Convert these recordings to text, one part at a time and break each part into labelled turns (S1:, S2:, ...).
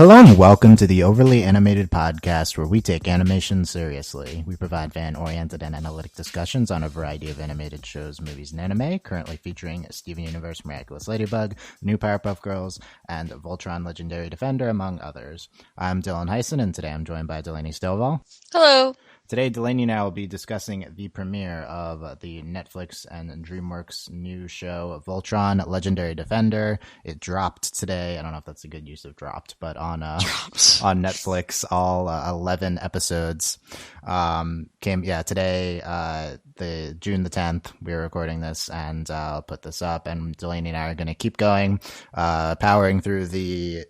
S1: Hello and welcome to the Overly Animated Podcast, where we take animation seriously. We provide fan-oriented and analytic discussions on a variety of animated shows, movies, and anime, currently featuring Steven Universe, Miraculous Ladybug, The New Powerpuff Girls, and Voltron Legendary Defender, among others. I'm Dylan Hysen, and today I'm joined by Delaney Stovall.
S2: Hello.
S1: Today, Delaney and I will be discussing the premiere of the Netflix and DreamWorks new show, Voltron Legendary Defender. It dropped today. I don't know if that's a good use of dropped, but on Netflix, all 11 episodes came today, the June the 10th. We're recording this, and I'll put this up. And Delaney and I are going to keep going, powering through the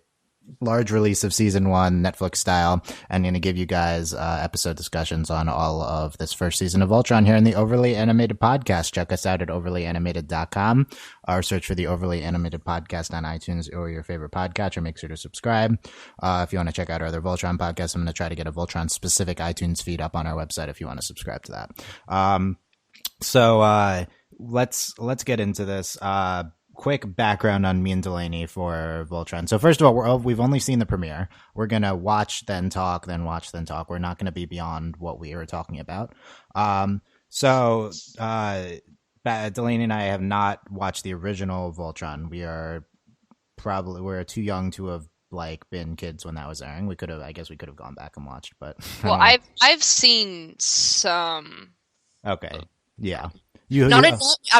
S1: large release of season 1, Netflix style, and going to give you guys episode discussions on all of this first season of Voltron here in the Overly Animated Podcast. Check us out at overlyanimated.com or search for the Overly Animated Podcast on iTunes or your favorite podcatcher. Make sure to subscribe. If you want to check out our other Voltron podcasts, I'm going to try to get a Voltron specific iTunes feed up on our website if you want to subscribe to that. So let's get into this. Quick background on me and Delaney for Voltron. So first of all, we've only seen the premiere. We're going to watch, then talk, then watch, then talk. We're not going to be beyond what we were talking about. Delaney and I have not watched the original Voltron. We're too young to have been kids when that was airing. We could have gone back and watched, but
S2: well, I've seen some.
S1: Okay. Yeah.
S2: I'm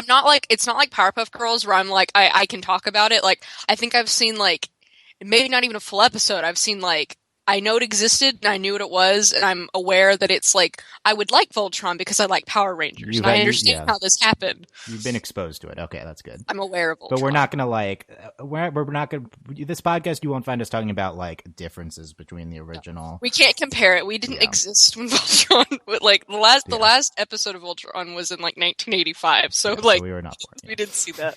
S2: not like, it's not like Powerpuff Girls where I'm like, I can talk about it. Like, I think I've seen maybe not even a full episode. I've seen I know it existed and I knew what it was, and I'm aware that it's I would like Voltron because I like Power Rangers. And I understand how this happened.
S1: You've been exposed to it. Okay, that's good.
S2: I'm aware of Voltron.
S1: But we're not gonna we're not gonna, this podcast, you won't find us talking about differences between the original.
S2: We can't compare it. We didn't exist when Voltron, the last episode of Voltron was in 1985. So
S1: so we were not born.
S2: We didn't see that.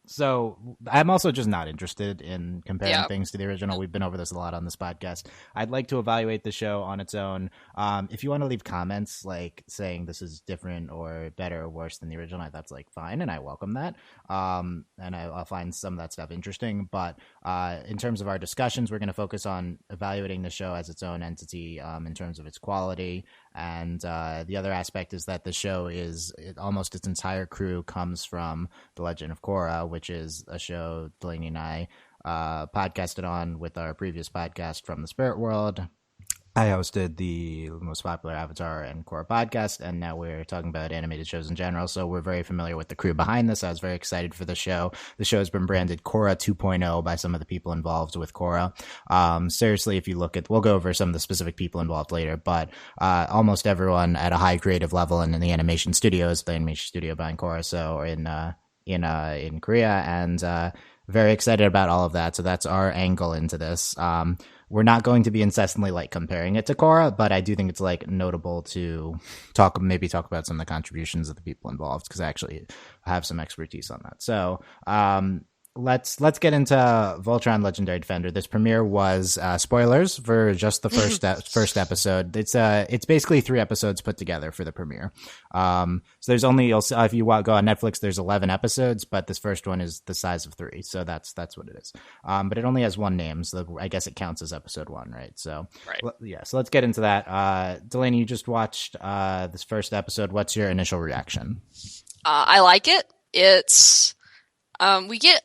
S1: So I'm also just not interested in comparing things to the original. We've been over this a lot on this podcast. I'd like to evaluate the show on its own. If you want to leave comments saying this is different or better or worse than the original, that's fine, and I welcome that. And I'll find some of that stuff interesting. But in terms of our discussions, we're going to focus on evaluating the show as its own entity in terms of its quality. And the other aspect is that the show almost its entire crew comes from The Legend of Korra, which is a show Delaney and I podcasted on with our previous podcast From the Spirit World. I hosted the most popular Avatar and Korra podcast, and now we're talking about animated shows in general, so we're very familiar with the crew behind this. I was very excited for the show. The show has been branded Korra 2.0 by some of the people involved with Korra. Seriously, if you look at, we'll go over some of the specific people involved later, but almost everyone at a high creative level and in the animation studios, the animation studio behind Korra, so in Korea, and very excited about all of that. So that's our angle into this. We're not going to be incessantly comparing it to Korra, but I do think it's notable to talk about some of the contributions of the people involved, because I actually have some expertise on that. So let's get into Voltron Legendary Defender. This premiere was spoilers for just the first episode. It's basically 3 episodes put together for the premiere. So there's only, if you go on Netflix, there's 11 episodes, but this first one is the size of 3, so that's what it is. But it only has 1 name, so I guess it counts as episode 1, right? So
S2: right.
S1: So let's get into that. Delaney, you just watched this first episode. What's your initial reaction?
S2: I like it. It's we get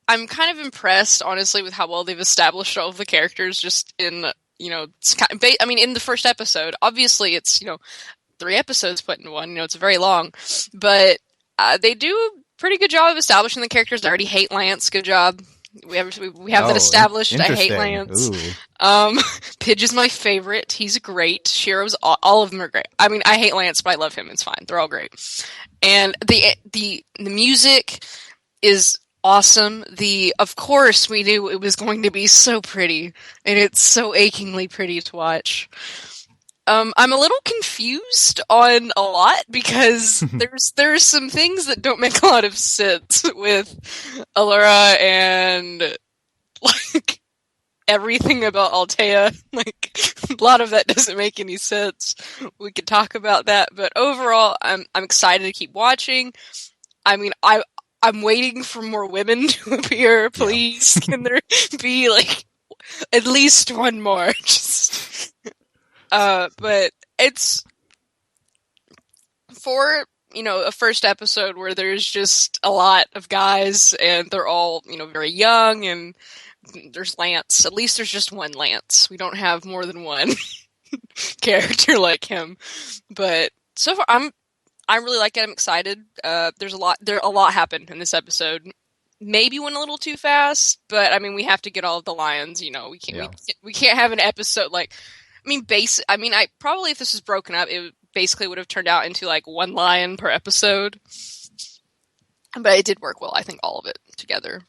S2: I'm kind of impressed, honestly, with how well they've established all of the characters just in, it's in the first episode. Obviously, it's, 3 episodes put in one, it's very long, but they do a pretty good job of establishing the characters. I already hate Lance. Good job. We have that established. I hate Lance. Pidge is my favorite. He's great. Shiro's, all of them are great. I hate Lance, but I love him. It's fine. They're all great. And the music is awesome. Of course, we knew it was going to be so pretty, and it's so achingly pretty to watch. I'm a little confused on a lot because there's some things that don't make a lot of sense with Allura and everything about Altea. A lot of that doesn't make any sense. We could talk about that, but overall, I'm excited to keep watching. I I'm waiting for more women to appear. Please, can there be like at least one more? Just, but it's for a first episode where there's just a lot of guys and they're all very young, and there's Lance. At least there's just one Lance. We don't have more than one character like him. But so far, I really like it. I'm excited. There's a lot happened in this episode. Maybe went a little too fast, but I mean, we have to get all of the lions. We can't have an episode like. I probably if this was broken up, it basically would have turned out into like one lion per episode. But it did work well. I think all of it together.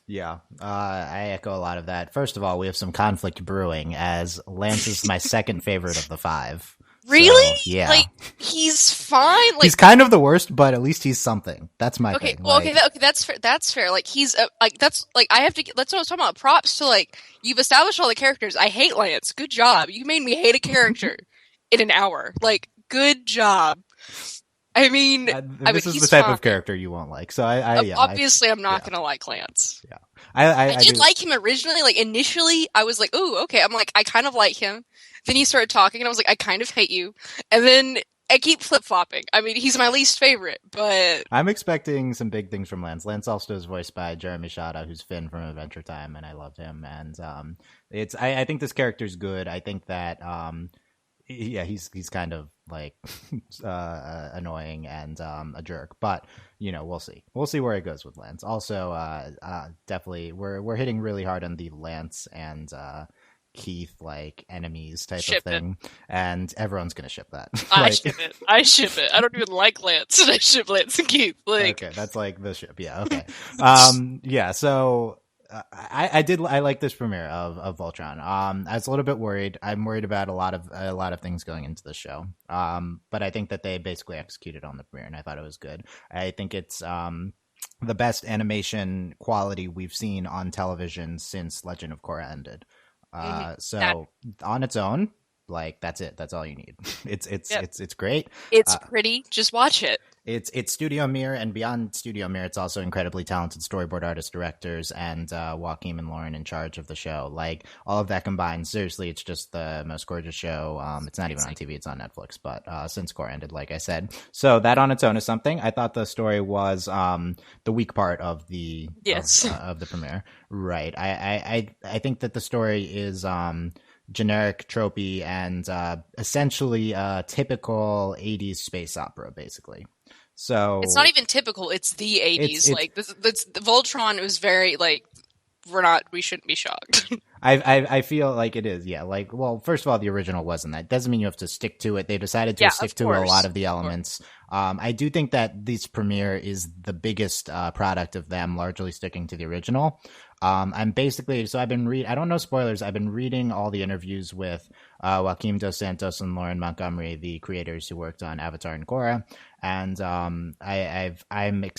S1: Yeah, I echo a lot of that. First of all, we have some conflict brewing, as Lance is my second favorite of the 5.
S2: Really?
S1: So, yeah.
S2: Like, he's fine. Like,
S1: he's kind of the worst, but at least he's something. That's my thing.
S2: Well, okay, that's fair. That's fair. Like, he's that's like I have to. That's what I was talking about. Props to like you've established all the characters. I hate Lance. Good job. You made me hate a character in an hour. Like, good job. I mean,
S1: this is the type of character you won't like. So
S2: obviously I'm not gonna like Lance.
S1: Yeah,
S2: I did like him originally. Like initially, I was like, "Ooh, okay." I'm like, I kind of like him. Then he started talking, and I was like, "I kind of hate you." And then I keep flip flopping. I mean, he's my least favorite, but
S1: I'm expecting some big things from Lance. Lance also is voiced by Jeremy Shada, who's Finn from Adventure Time, and I loved him. And I think this character's good. I think that he's kind of like annoying and a jerk, but we'll see where it goes with Lance. Also, definitely we're hitting really hard on the Lance and Keith like enemies type of thing, and everyone's gonna ship that.
S2: I ship it. I don't even like Lance, and I ship Lance and Keith. Like,
S1: okay, that's like the ship. Yeah, okay. Yeah. So I like this premiere of Voltron. I was a little bit worried. I'm worried about a lot of things going into the show. But I think that they basically executed on the premiere, and I thought it was good. I think it's the best animation quality we've seen on television since Legend of Korra ended. So on its own, like that's it. That's all you need. It's great.
S2: It's pretty. Just watch it.
S1: It's Studio Mir, and beyond Studio Mir, it's also incredibly talented storyboard artists, directors, and Joaquin and Lauren in charge of the show. Like, all of that combined, seriously, it's just the most gorgeous show. It's not even on TV, it's on Netflix, but since Core ended, like I said. So that on its own is something. I thought the story was the weak part of the of the premiere. Right. I think that the story is generic, tropey, and essentially a typical 80s space opera, basically. So
S2: it's not even typical. It's the 80s. Like the Voltron was very like we shouldn't be shocked.
S1: I feel like it is. Yeah. Like, well, first of all, the original wasn't. That doesn't mean you have to stick to it. They decided to stick to a lot of the elements. I do think that this premiere is the biggest product of them largely sticking to the original. I've been I don't know spoilers. I've been reading all the interviews with Joaquim Dos Santos and Lauren Montgomery, the creators who worked on Avatar and Korra. And I'm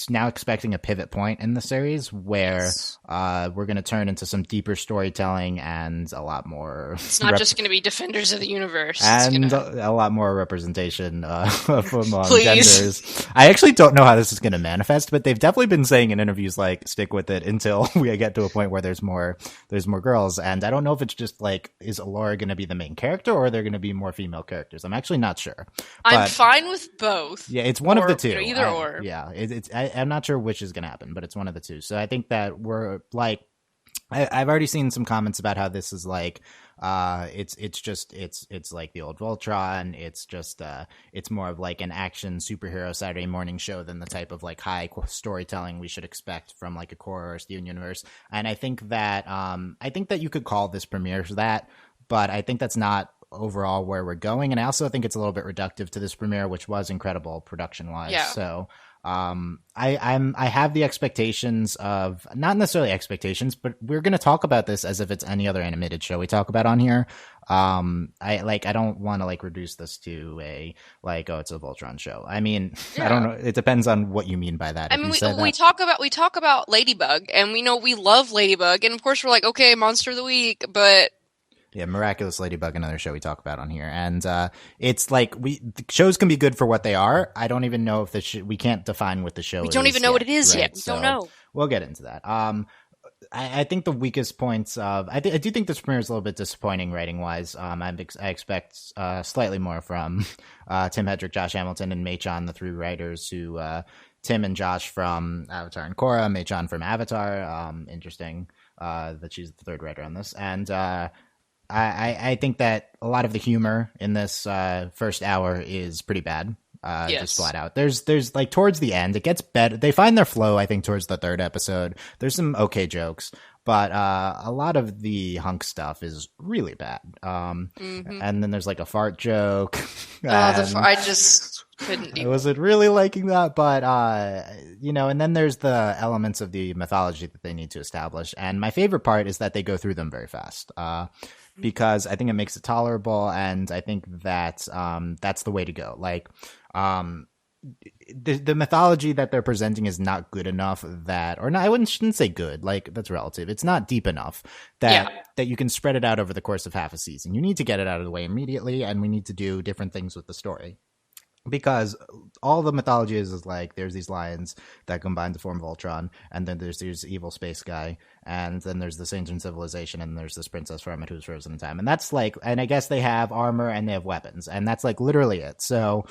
S1: now expecting a pivot point in the series where we're going to turn into some deeper storytelling and a lot more.
S2: It's not just going to be Defenders of the Universe.
S1: And a lot more representation from genders. I actually don't know how this is going to manifest, but they've definitely been saying in interviews like stick with it until we get to a point where there's more girls. And I don't know if it's just like, is Allura going to be the main character, or are there going to be more female characters? I'm actually not sure.
S2: I'm fine with both.
S1: Yeah, it's one of the two.
S2: Either or.
S1: Yeah, I'm not sure which is going to happen, but it's one of the two. So I think that we're like, I've already seen some comments about how this is like, it's like the old Voltron. It's just it's more of like an action superhero Saturday morning show than the type of like high storytelling we should expect from like a Korra or Steven Universe. And I think that you could call this premiere that, but I think that's not overall where we're going. And I also think it's a little bit reductive to this premiere, which was incredible production wise. Yeah. So I have the expectations of, not necessarily expectations, but we're going to talk about this as if it's any other animated show we talk about on here. I don't want to like reduce this to a like, oh, it's a Voltron show. I mean, I don't know. It depends on what you mean by that.
S2: I mean, we talk about Ladybug, and we know we love Ladybug, and of course we're like, okay, Monster of the Week, but
S1: Yeah, Miraculous Ladybug, another show we talk about on here, and it's like the shows can be good for what they are. I don't even know if we can't define what the show is.
S2: We don't even know what it is
S1: right?
S2: yet. We don't know.
S1: We'll get into that. I think the weakest points of I do think this premiere is a little bit disappointing writing wise. I expect slightly more from Tim Hedrick, Josh Hamilton, and Mei-chan, the three writers who Tim and Josh from Avatar and Korra, Mei-chan from Avatar. Interesting that she's the third writer on this, and I think that a lot of the humor in this first hour is pretty bad. Just flat out. There's like towards the end, it gets better. They find their flow, I think, towards the third episode. There's some okay jokes, but a lot of the Hunk stuff is really bad. And then there's like a fart joke.
S2: I just couldn't.
S1: I wasn't really liking that, but and then there's the elements of the mythology that they need to establish. And my favorite part is that they go through them very fast. Because I think it makes it tolerable, and I think that that's the way to go. Like, the mythology that they're presenting is not good enough shouldn't say good. Like, that's relative. It's not deep enough that you can spread it out over the course of half a season. You need to get it out of the way immediately, and we need to do different things with the story. Because all the mythology is like there's these lions that combine to form Voltron, and then there's this evil space guy, and then there's this ancient civilization, and there's this princess Hermit who's frozen in time, and that's like, and I guess they have armor and they have weapons, and that's like literally it. So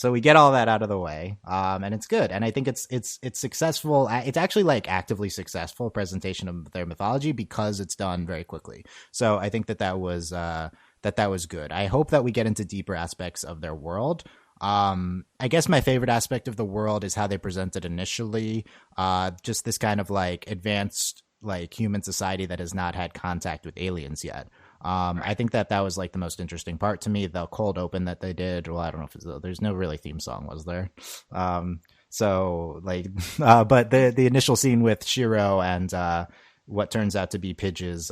S1: we get all that out of the way, and it's good, and I think it's successful. It's actually like actively successful presentation of their mythology because it's done very quickly. So I think that was good. I hope that we get into deeper aspects of their world. I guess my favorite aspect of the world is how they present it initially. Just this kind of like advanced like human society that has not had contact with aliens yet. I think that was like the most interesting part to me. The cold open that they did. Well, I don't know if there's no really theme song, was there? So like, but the initial scene with Shiro and what turns out to be Pidge's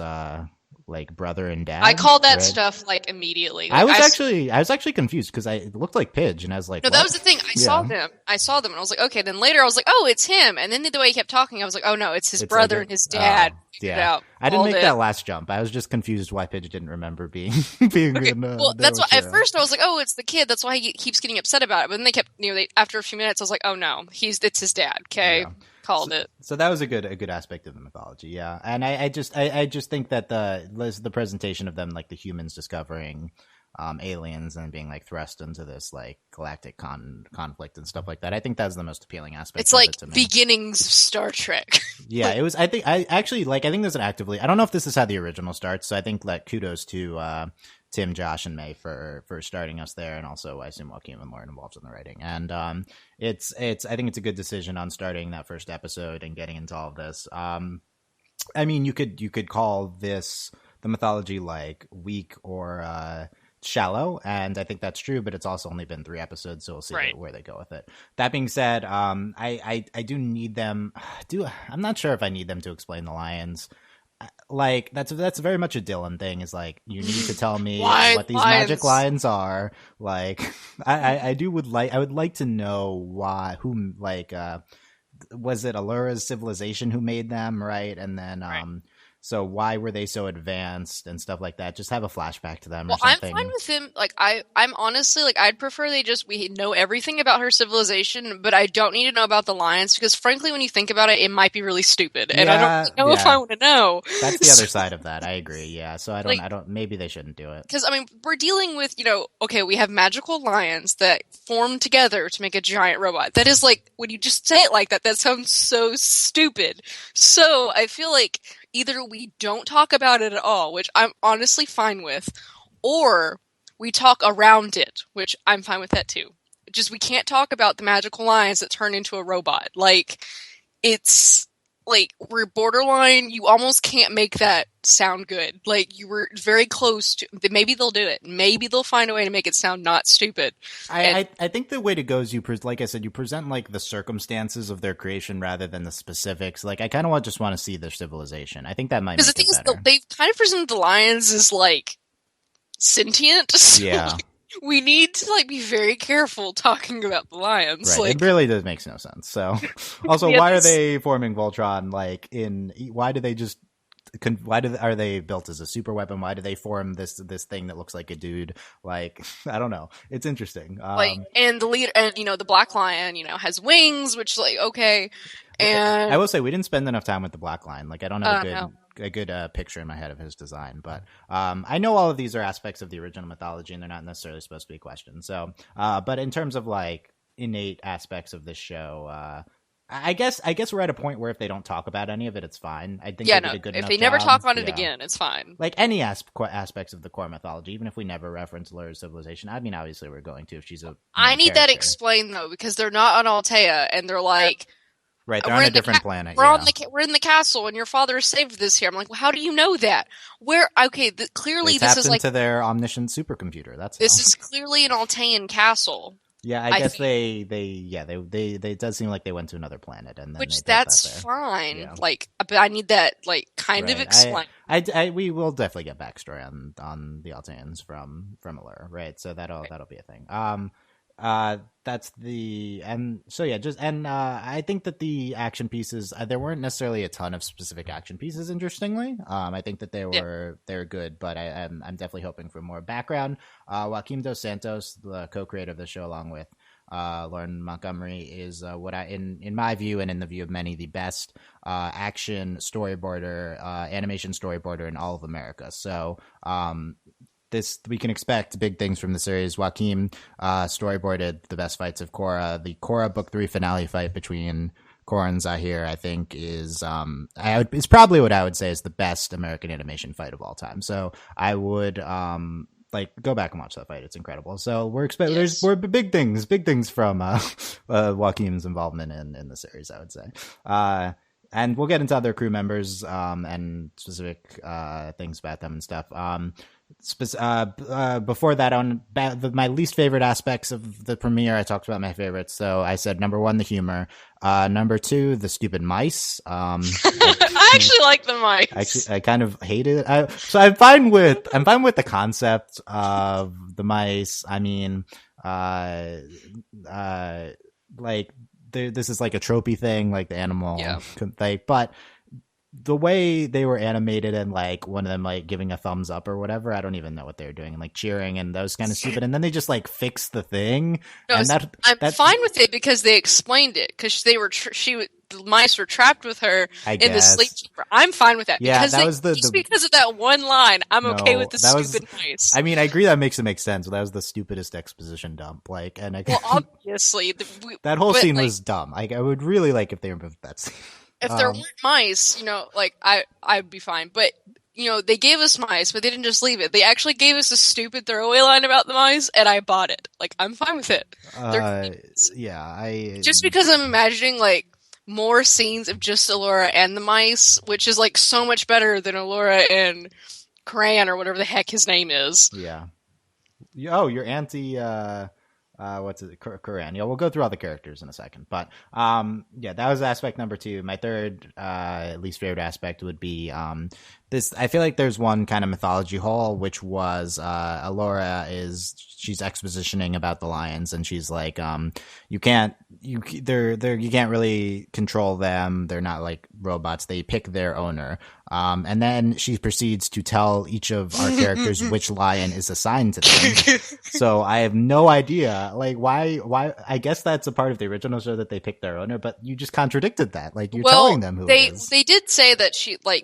S1: like brother and dad.
S2: I called that stuff like immediately. Like,
S1: I was actually confused because it looked like Pidge, and I was like,
S2: no, that was the thing. I saw them, and I was like, okay. Then later, I was like, oh, it's him. And then the way he kept talking, I was like, oh no, it's his brother and his dad.
S1: I didn't make that last jump. I was just confused why Pidge didn't remember being
S2: okay. Well, that's why at first I was like, oh, it's the kid. That's why he keeps getting upset about it. But then they kept, after a few minutes, I was like, oh no, it's his dad. Okay. Yeah. Called it. So that was a good aspect of the mythology, yeah. And I just think that the presentation of them, like the humans discovering aliens and being like thrust into this like galactic conflict and stuff like that, I think that's the most appealing aspect. It's like beginnings of Star Trek.
S1: Yeah, it was. I think there's an actively. I don't know if this is how the original starts. So I think like kudos to Tim, Josh, and May for starting us there, and also I assume Joaquin and Lauren involved in the writing. And I think it's a good decision on starting that first episode and getting into all of this. I mean, you could call this the mythology like weak or shallow, and I think that's true, but it's also only been 3 episodes, so we'll see where they go with it. That being said, I do need them. I'm not sure if I need them to explain the lions. Like that's very much a Dylan thing. Is like, you need to tell me what these magic lions are. Like I would like to know who was it Allura's civilization who made them, right? And then so why were they so advanced and stuff like that? Just have a flashback to them or something.
S2: I'm fine with him. Like I'm honestly like, I'd prefer we know everything about her civilization, but I don't need to know about the lions because frankly, when you think about it, it might be really stupid, and I don't know if I want to know.
S1: That's the other side of that. I agree. Yeah. So I don't. Maybe they shouldn't do it
S2: because I mean we're dealing with okay, we have magical lions that form together to make a giant robot. That is like, when you just say it like that, that sounds so stupid. So I feel like either we don't talk about it at all, which I'm honestly fine with, or we talk around it, which I'm fine with that too. Just we can't talk about the magical lions that turn into a robot. Like, it's like we're borderline. You almost can't make that sound good. Like, you were very close to. Maybe they'll do it. Maybe they'll find a way to make it sound not stupid.
S1: I think the way to go is like I said, you present like the circumstances of their creation rather than the specifics. Like, I kind of just want to see their civilization. I think that might. Because the thing is,
S2: they've kind of presented the lions as like sentient. So
S1: yeah.
S2: We need to be very careful talking about the lions.
S1: Right. It really does makes no sense. So also, why are they forming Voltron? Why do they just are they built as a super weapon? Why do they form this thing that looks like a dude? Like, I don't know. It's interesting.
S2: And the leader, and the Black Lion, has wings, which okay. And
S1: I will say we didn't spend enough time with the Black Lion. Like, I don't have a good picture in my head of his design, but I know all of these are aspects of the original mythology, and they're not necessarily supposed to be questioned. So, but in terms of like innate aspects of this show, I guess we're at a point where if they don't talk about any of it, it's fine. I think they did a good enough
S2: if they
S1: job.
S2: never talk on it again, it's fine.
S1: Like any aspects of the core mythology, even if we never reference Allura's civilization. I mean, obviously we're going to if she's a.
S2: I need that explained though, because they're not on Altea, and they're like.
S1: Right, they're on a different planet.
S2: We're in the castle, and your father saved this here. I'm like, well, how do you know that? Where? Okay, clearly this is like
S1: into their omniscient supercomputer. This
S2: is clearly an Altean castle.
S1: Yeah, I guess they it does seem like they went to another planet, and then
S2: which that's fine. Yeah. Like, but I need that kind of explained.
S1: We will definitely get backstory on the Alteans from Allura, right? So that'll be a thing. That's the I think that the action pieces there weren't necessarily a ton of specific action pieces. Interestingly, I think that they're good, but I'm definitely hoping for more background. Joaquim Dos Santos, the co-creator of the show, along with Lauren Montgomery, is what in my view and in the view of many, the best action storyboarder, animation storyboarder in all of America. So we can expect big things from the series. Joaquim storyboarded the best fights of Korra. The Korra Book 3 finale fight between Korra and Zahir, I think, is it's probably what I would say is the best American animation fight of all time. So I would go back and watch that fight. It's incredible. So we're expecting there's big things from Joaquim's involvement in the series, I would say. And we'll get into other crew members and specific things about them and stuff. Before that, my least favorite aspects of the premiere, I talked about my favorites. So I said number 1, the humor. Number 2, the stupid mice.
S2: I actually like the mice.
S1: I kind of hate it. So I'm fine with the concept of the mice. I mean, this is like a tropey thing, like the animal thing, but the way they were animated and like one of them like giving a thumbs up or whatever, I don't even know what they were doing, and like cheering, and that was kind of stupid. And then they just like fixed the thing. No, and
S2: I'm fine with it because they explained it, because they were the mice were trapped with her in the sleep chamber. I'm fine with that.
S1: Yeah,
S2: because
S1: that was
S2: just because of that one line, I'm okay with the stupid mice.
S1: I mean, I agree that makes sense. But that was the stupidest exposition dump.
S2: Obviously,
S1: that whole scene was dumb. I would really like if they removed that scene.
S2: If there weren't mice, I'd be fine. But, they gave us mice, but they didn't just leave it. They actually gave us a stupid throwaway line about the mice, and I bought it. I'm fine with it. Just because I'm imagining, more scenes of just Allura and the mice, which is, so much better than Allura and Cran, or whatever the heck his name is.
S1: Yeah. Oh, you're anti... what's it? Korean. Yeah, we'll go through all the characters in a second. But that was aspect number 2. My third least favorite aspect would be this. I feel like there's one kind of mythology hole, which was Allura she's expositioning about the lions, and she's like, you can't really control them. They're not like robots. They pick their owner. And then she proceeds to tell each of our characters which lion is assigned to them. So I have no idea, why, I guess that's a part of the original show that they pick their owner, but you just contradicted that. You're telling them who it is.
S2: They did say that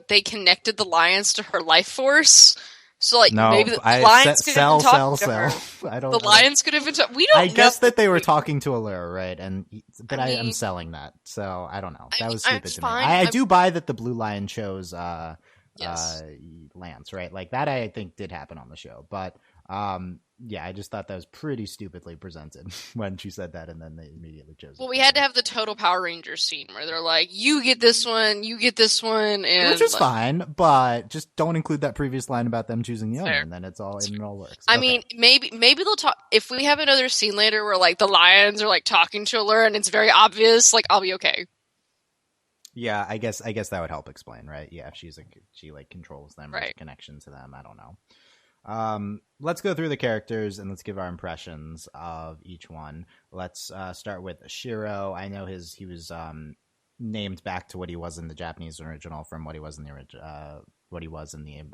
S2: they connected the lions to her life force. So, maybe the lions could have been talking to her. The lions could have been talking. We don't know.
S1: I guess that they were talking to Allura, right? But I am selling that, so I don't know. That was stupid to me. I do buy that the blue lion chose Lance, right? That I think did happen on the show. But, I just thought that was pretty stupidly presented when she said that, and then they immediately chose.
S2: Well, we had to have the total Power Rangers scene where they're like, "You get this one, you get this one," and
S1: which is fine, but just don't include that previous line about them choosing the owner, and then it all works.
S2: I mean, maybe they'll talk if we have another scene later where the lions are talking to Allura and it's very obvious. I'll be okay.
S1: Yeah, I guess that would help explain, right? Yeah, if she controls them, right? Connection to them. I don't know. Let's go through the characters and let's give our impressions of each one. Let's start with Shiro. I know he was named back to what he was in the Japanese original from what he was in the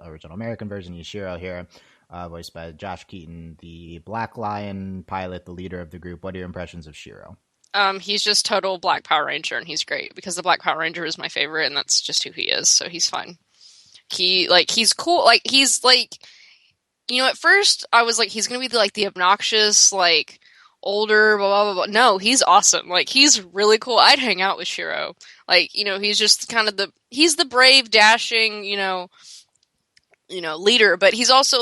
S1: original American version. He's Shiro here, voiced by Josh Keaton, the Black Lion pilot, the leader of the group. What are your impressions of Shiro?
S2: He's just total Black Power Ranger, and he's great because the Black Power Ranger is my favorite, and that's just who he is. So he's fine. He's cool. Like, he's like, at first I was like, he's gonna be the obnoxious, older, blah, blah, blah, blah. No, he's awesome. Like, he's really cool. I'd hang out with Shiro. Like, he's just kind of he's the brave, dashing, leader, but he's also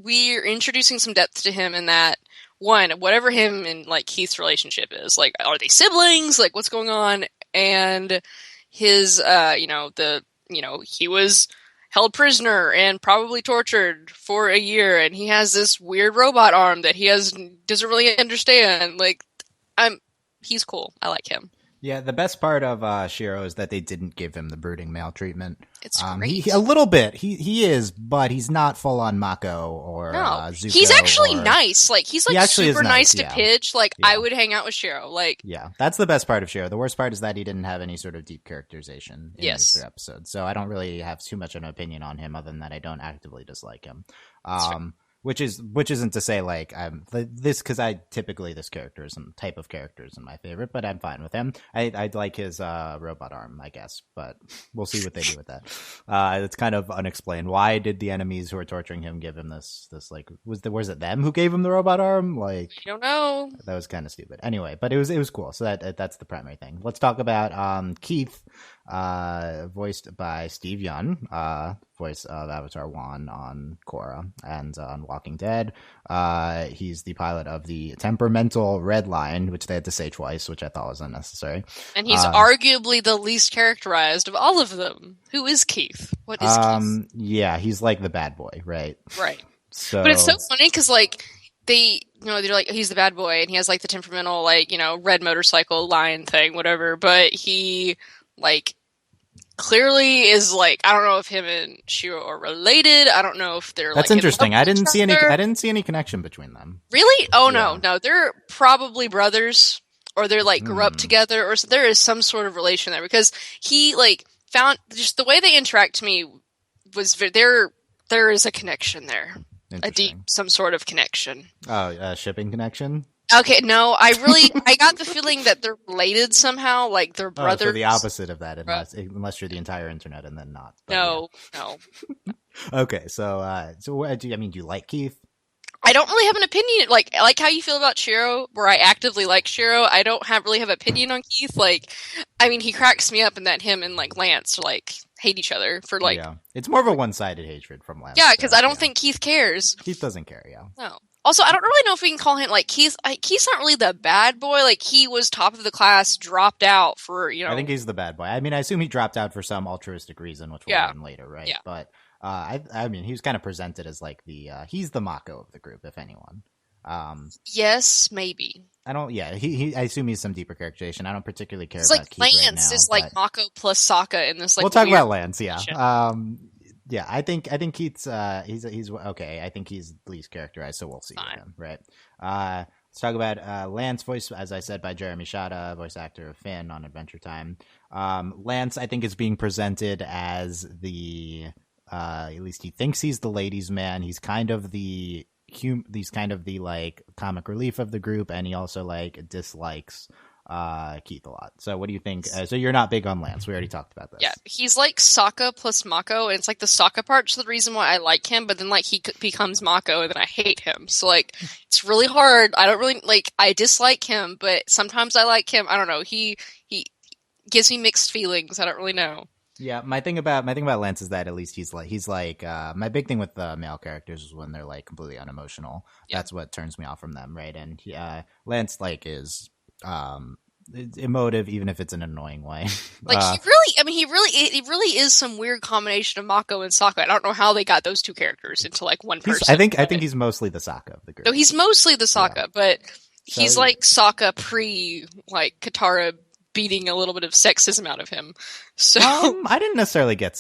S2: we're introducing some depth to him in that, one, whatever him and Keith's relationship is, are they siblings? What's going on? And his, he was held prisoner and probably tortured for a year, and he has this weird robot arm that doesn't really understand. He's cool. I like him.
S1: Yeah, the best part of Shiro is that they didn't give him the brooding male treatment.
S2: It's great.
S1: A little bit. He is, but he's not full on Mako or Zuko.
S2: He's actually nice. He's super nice to Pidge.
S1: Yeah.
S2: I would hang out with Shiro.
S1: Yeah, that's the best part of Shiro. The worst part is that he didn't have any sort of deep characterization in these 3 episodes. So I don't really have too much of an opinion on him other than that I don't actively dislike him. Which isn't to say I'm this, because this character is some type of character isn't my favorite, but I'm fine with him. I'd like his robot arm, I guess, but we'll see what they do with that. It's kind of unexplained. Why did the enemies who are torturing him give him this was it them who gave him the robot arm? I
S2: don't know.
S1: That was kind of stupid. Anyway, but it was cool. So that's the primary thing. Let's talk about Keith, voiced by Steve Yeun, voice of Avatar 1 on Korra and on Walking Dead. He's the pilot of the temperamental Red Line, which they had to say twice, which I thought was unnecessary.
S2: And he's arguably the least characterized of all of them. Who is Keith? What is Keith?
S1: Yeah, he's the bad boy, right?
S2: Right.
S1: So,
S2: but it's so funny because they, they're he's the bad boy and he has the temperamental, red motorcycle line thing, whatever. But he, clearly is I don't know if him and Shiro are related. I don't know if they're
S1: That's interesting. I didn't see any connection between them.
S2: Really? Oh yeah. No, they're probably brothers, or they're grew up together, or there is some sort of relation there, because he found just the way they interact to me was there is a connection there. A deep, some sort of connection.
S1: Oh, shipping connection?
S2: Okay, no, I got the feeling that they're related somehow, they're brothers.
S1: So the opposite of that, unless you're the entire internet and then not. But
S2: no.
S1: Okay, so do you like Keith?
S2: I don't really have an opinion. I like how you feel about Shiro, where I actively like Shiro. I don't really have an opinion on Keith. He cracks me up in that him and Lance hate each other for
S1: Yeah. It's more of a one-sided hatred from Lance.
S2: Yeah, because I don't think Keith cares.
S1: Keith doesn't care, yeah.
S2: No. Also, I don't really know if we can call him Keith. Keith's not really the bad boy. He was top of the class, dropped out for
S1: I think he's the bad boy. I assume he dropped out for some altruistic reason, which we'll learn later, right? Yeah. But he was kind of presented as he's the Mako of the group, if anyone.
S2: Yes, maybe.
S1: I don't. Yeah, I assume he's some deeper characterization. I don't particularly care about Keith
S2: Lance
S1: right now.
S2: Is Mako plus Sokka in this.
S1: We'll talk about Lance. Yeah. Yeah, I think Keith's he's okay. I think he's least characterized, so we'll see with him, right? Let's talk about Lance, voiced, as I said, by Jeremy Shada, voice actor of Finn on Adventure Time. Lance, I think, is being presented as at least he thinks he's the ladies' man. He's kind of the comic relief of the group, and he also dislikes Keith a lot. So what do you think? So you're not big on Lance. We already talked about this.
S2: Yeah, he's Sokka plus Mako, and it's the Sokka part's the reason why I like him, but then he becomes Mako, and then I hate him. So it's really hard. I don't really I dislike him, but sometimes I like him. I don't know. He gives me mixed feelings. I don't really know.
S1: Yeah, my thing about Lance is that at least he's my big thing with the male characters is when they're completely unemotional. Yeah. That's what turns me off from them, right? And Lance is emotive, even if it's in an annoying way.
S2: He really is some weird combination of Mako and Sokka. I don't know how they got those two characters into one person.
S1: I think he's mostly the Sokka of the group.
S2: No, he's mostly the Sokka, but he's Sokka pre Katara beating a little bit of sexism out of him. So
S1: I didn't necessarily get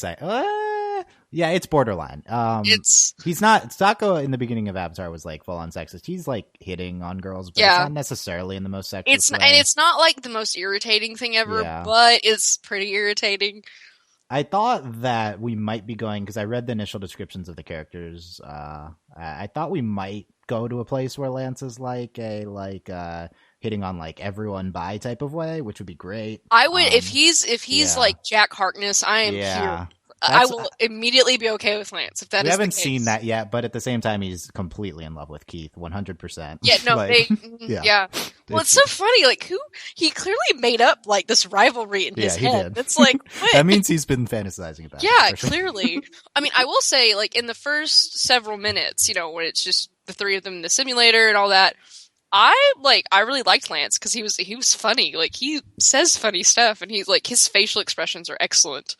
S1: Yeah, it's borderline. He's not. Sokka in the beginning of Avatar was like full on sexist. He's like hitting on girls, but it's not necessarily in the most sexist way.
S2: And it's not like the most irritating thing ever, but it's pretty irritating.
S1: I thought that we might be going, because I read the initial descriptions of the characters. I thought we might go to a place where Lance is like hitting on like everyone bi type of way, which would be great.
S2: I would if he's like Jack Harkness, I am here. I will immedially be okay with Lance if that is the case.
S1: We haven't seen that yet, but at the same time, he's completely in love with Keith, 100%.
S2: Yeah, no, yeah. Well, it's so funny. Like, he clearly made up like this rivalry in his head. It's like what?
S1: That means he's been fantasizing about.
S2: Yeah, clearly. I mean, I will say, like in the first several minutes, you know, when it's just the three of them in the simulator and all that. I really liked Lance because he was funny. Like he says funny stuff, and he's like his facial expressions are excellent.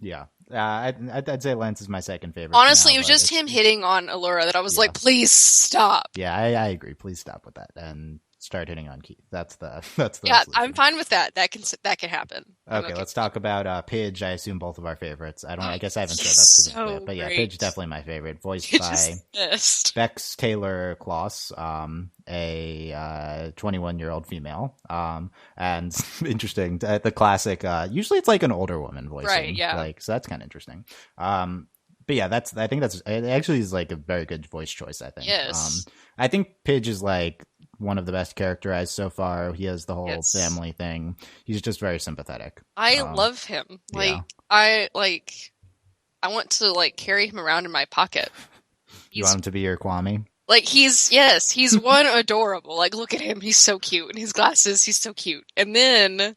S1: Yeah, I'd say Lance is my second favorite.
S2: Honestly, it was just him hitting on Allura that I was like, please stop.
S1: Yeah, I agree. Please stop with that and start hitting on Keith. That's the
S2: yeah.
S1: solution.
S2: I'm fine with that. That can happen.
S1: Okay, let's talk about Pidge. I assume both of our favorites. I guess I haven't said that specifically, but yeah, Pidge definitely my favorite. Voiced by Bex Taylor Kloss, a 21-year-old female. And interesting, the classic. Usually, it's like an older woman voicing,
S2: right? Yeah,
S1: like so that's kind of interesting. But yeah, I think it actually is like a very good voice choice. I think.
S2: Yes.
S1: I think Pidge is like one of the best characterized so far. He has the whole family thing. He's just very sympathetic.
S2: I love him. Like I want to like carry him around in my pocket.
S1: You want him to be your Kwame?
S2: Like he's one adorable. Like look at him, he's so cute, and his glasses, he's so cute. And then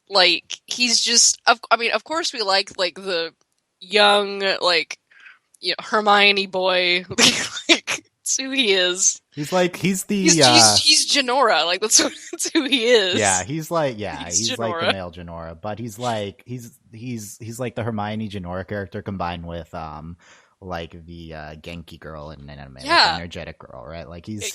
S2: like he's just of course we like the young like Hermione boy. Like that's who he is.
S1: He's the
S2: he's Janora. Like that's who he is.
S1: Yeah, he's like the male Janora, but he's like the Hermione Janora character combined with like the Genki girl and an energetic girl, right? Like he's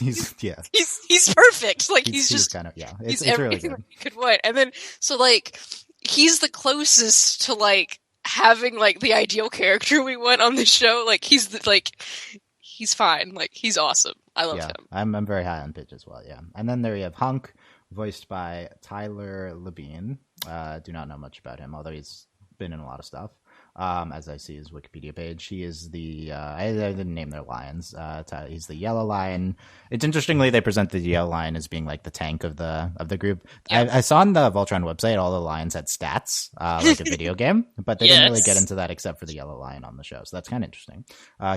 S2: perfect. Like he's
S1: kind of
S2: it's
S1: really good.
S2: He could want. And then so like he's the closest to like having like the ideal character we want on the show. Like he's fine. Like he's awesome. I love him.
S1: I'm very high on Pidge as well. Yeah, and then there you have Hunk, voiced by Tyler Labine. Do not know much about him, although he's been in a lot of stuff. As I see his Wikipedia page, he is the I didn't name their lions. He's the yellow lion. It's interestingly they present the yellow lion as being like the tank of the group. Yeah. I saw on the Voltron website all the lions had stats like a video game, but they didn't really get into that except for the yellow lion on the show. So that's kind of interesting.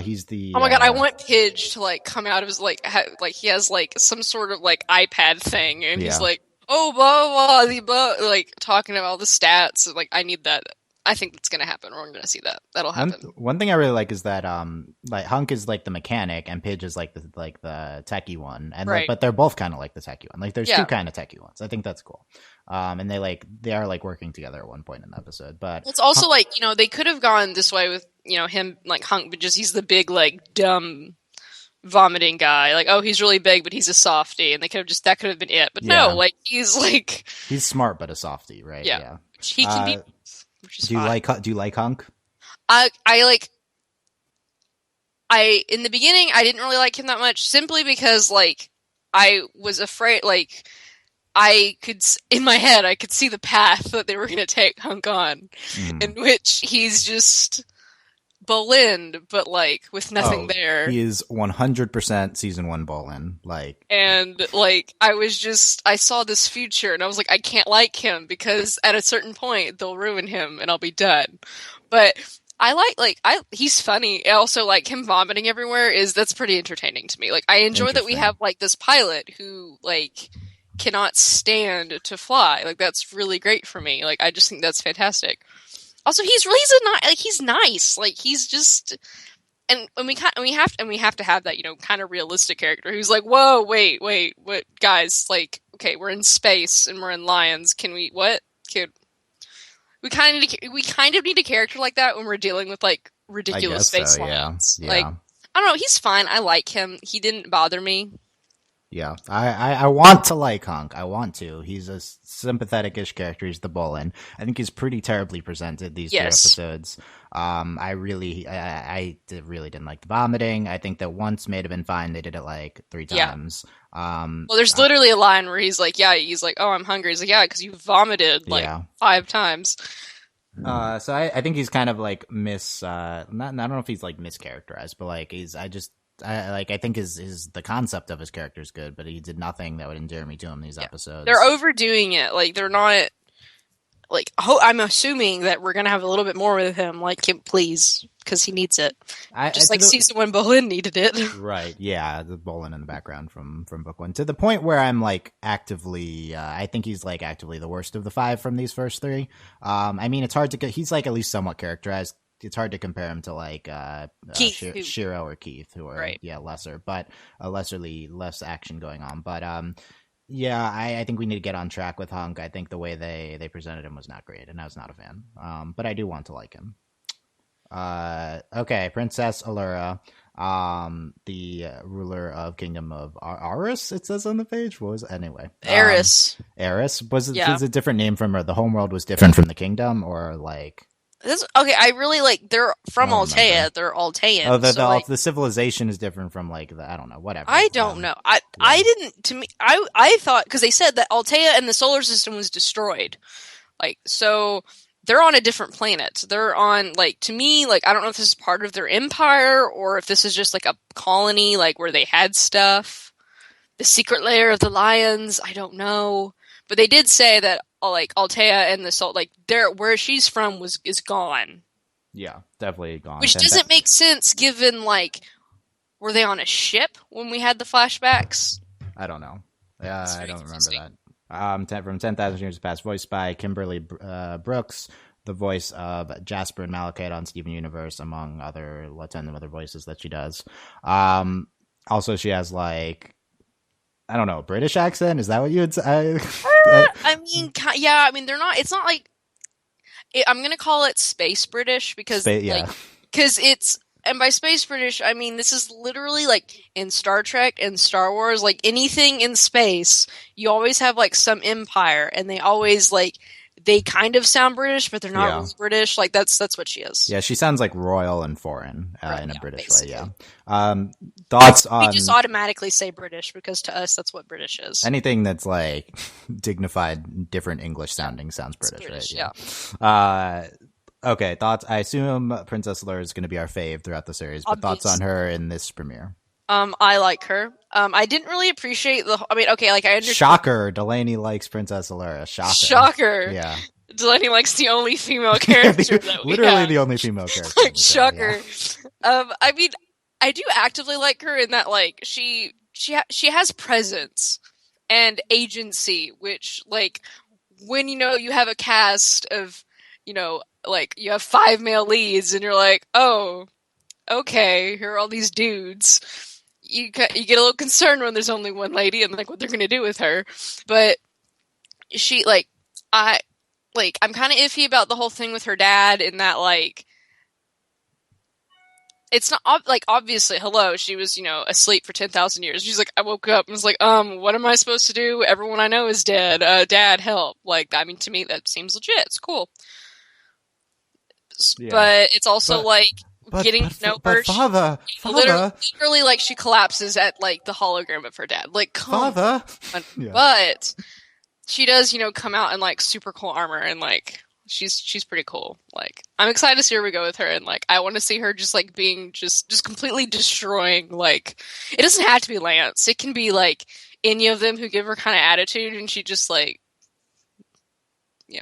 S1: He's the
S2: oh my god, I want Pidge to like come out of his like he has like some sort of like iPad thing, and he's like blah blah blah, like talking about all the stats. Like I need that. I think that's going to happen. We're going to see that. That'll happen.
S1: One thing I really like is that like Hunk is like the mechanic and Pidge is like the techie one, and but they're both kind of like the techie one. Like there's two kind of techie ones. I think that's cool. And they are like working together at one point in the episode. But
S2: it's also like they could have gone this way with him like Hunk, but just he's the big like dumb vomiting guy. Like he's really big, but he's a softie, and that could have been it. But no, like he's
S1: smart but a softie, right? Yeah.
S2: He can be.
S1: Do you like Hunk?
S2: I in the beginning I didn't really like him that much, simply because like I was afraid, like I could in my head I could see the path that they were going to take Hunk on, in which he's just Bolin, but like with nothing there.
S1: He is 100% season 1 Bolin, like. And
S2: like I saw this future, and I was like, I can't like him because at a certain point they'll ruin him, and I'll be done. But he's funny. I also like him vomiting everywhere. That's pretty entertaining to me. Like I enjoy that we have like this pilot who like cannot stand to fly. Like that's really great for me. Like I just think that's fantastic. Also, he's nice. Like he's just, and we have to have that kind of realistic character who's like, whoa, wait, what, guys? Like, okay, we're in space and we're in lions. Can we what? We kind of need a character like that when we're dealing with like ridiculous space lions.
S1: Yeah.
S2: Like I don't know, he's fine. I like him. He didn't bother me.
S1: Yeah, I want to like Hunk. I want to. He's a sympathetic-ish character. He's the Bolin. I think he's pretty terribly presented these 2 episodes. Really didn't like the vomiting. I think that once may have been fine. They did it like 3 times.
S2: Well, there's literally a line where he's like, oh, I'm hungry. He's like, yeah, because you vomited like 5 times.
S1: So I think he's kind of like I don't know if he's like mischaracterized, but like I think the concept of his character is good, but he did nothing that would endear me to him these episodes.
S2: They're overdoing it. Like, they're not, like, I'm assuming that we're going to have a little bit more with him. Like, please, because he needs it. Season 1 Bolin needed it.
S1: Right, yeah, the Bolin in the background from book 1. To the point where I'm, like, actively, I think he's, like, actively the worst of the 5 from these first 3. I mean, it's hard to, he's, like, at least somewhat characterized. It's hard to compare him to like Shiro or Keith, who are lesser, but less action going on. But I think we need to get on track with Hunk. I think the way they presented him was not great, and I was not a fan. But I do want to like him. Okay, Princess Allura, the ruler of Kingdom of Aris. It says on the page. What was it? Anyway?
S2: Aris.
S1: Aris was a different name from her. The homeworld was different from the kingdom, or like.
S2: I really like. They're from Altea. They're Altean.
S1: Oh, the civilization is different from like I don't know, whatever.
S2: I don't know. I didn't. To me, I thought because they said that Altea and the solar system was destroyed. Like, so they're on a different planet. They're on, like, to me, like, I don't know if this is part of their empire or if this is just like a colony, like where they had stuff. The secret lair of the lions. I don't know, but they did say that. Like Altea and the Salt, like where she's from is gone.
S1: Yeah, definitely gone.
S2: Which doesn't make sense given like were they on a ship when we had the flashbacks?
S1: I don't know. I don't remember that. From 10,000 Years Past, voiced by Kimberly Brooks, the voice of Jasper and Malachite on Steven Universe, among other voices that she does. Also, she has like. I don't know, a British accent? Is that what you would say?
S2: I mean, they're not, it's not like, I'm going to call it Space British because, because it's, and by Space British, I mean, this is literally like in Star Trek and Star Wars, like anything in space, you always have like some empire and they always like, they kind of sound British, but they're not really British. Like that's what she is.
S1: Yeah, she sounds like royal and foreign in a British basically. Way. Yeah. Thoughts on? We
S2: just automatically say British because to us that's what British is.
S1: Anything that's like dignified, different English sounding sounds British, right?
S2: Yeah.
S1: Okay. Thoughts? I assume Princess Allura is going to be our fave throughout the series, but thoughts on her in this premiere?
S2: I like her. I didn't really appreciate I understand.
S1: Shocker, Delaney likes Princess Allura.
S2: Shocker.
S1: Yeah.
S2: Delaney likes the only female character that we
S1: literally
S2: have.
S1: the only female character.
S2: Shocker. Yeah. I mean, I do actively like her in that, like, she has presence and agency, which, like, when, you have a cast of, like, you have 5 male leads and you're like, oh, okay, here are all these dudes. You get a little concerned when there's only one lady and like what they're gonna do with her, but she I'm kind of iffy about the whole thing with her dad in that like it's not obviously she was asleep for 10,000 years. She's like I woke up and was like what am I supposed to do? Everyone I know is dead. Dad, help! Like I mean to me that seems legit. It's cool, but it's also getting to know her.
S1: Father.
S2: Literally, like, she collapses at, like, the hologram of her dad. Like,
S1: Father!
S2: Yeah. But she does, come out in, like, super cool armor, and, like, she's pretty cool. Like, I'm excited to see where we go with her, and, like, I want to see her just, like, being just completely destroying, like, it doesn't have to be Lance. It can be, like, any of them who give her kind of attitude, and she just, like,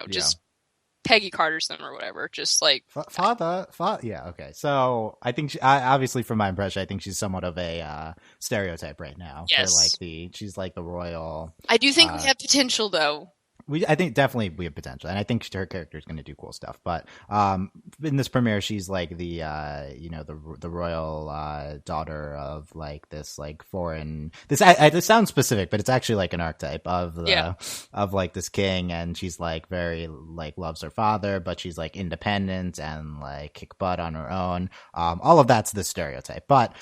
S2: just Peggy Carter's them or whatever, just like
S1: father. Yeah, okay. So I think obviously from my impression, I think she's somewhat of a stereotype right now.
S2: Yes,
S1: she's like the royal.
S2: I do think we have potential though.
S1: I think definitely we have potential, and I think her character is going to do cool stuff. But in this premiere, she's like the the royal daughter of like this like foreign. This sounds specific, but it's actually like an archetype of of like this king, and she's like very like loves her father, but she's like independent and like kick butt on her own. All of that's the stereotype, but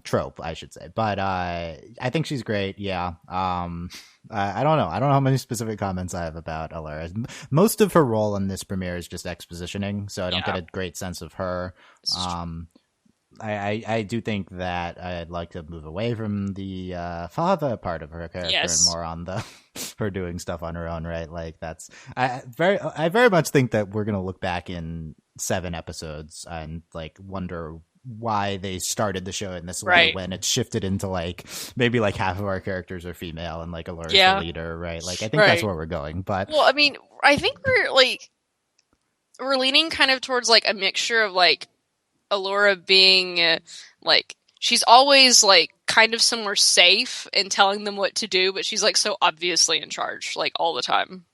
S1: trope, I should say. But I think she's great. Yeah. I don't know. I don't know how many specific comments I have about Allura. Most of her role in this premiere is just expositioning, so I don't get a great sense of her. I do think that I'd like to move away from the father part of her character and more on the her doing stuff on her own, right? Like that's I very much think that we're gonna look back in 7 episodes and like wonder why they started the show in this way when it shifted into like maybe like half of our characters are female and like Allura's the leader, right? Like I think that's where we're going. But
S2: well, I mean, I think we're leaning kind of towards like a mixture of like Allura being like she's always like kind of somewhere safe and telling them what to do, but she's like so obviously in charge like all the time.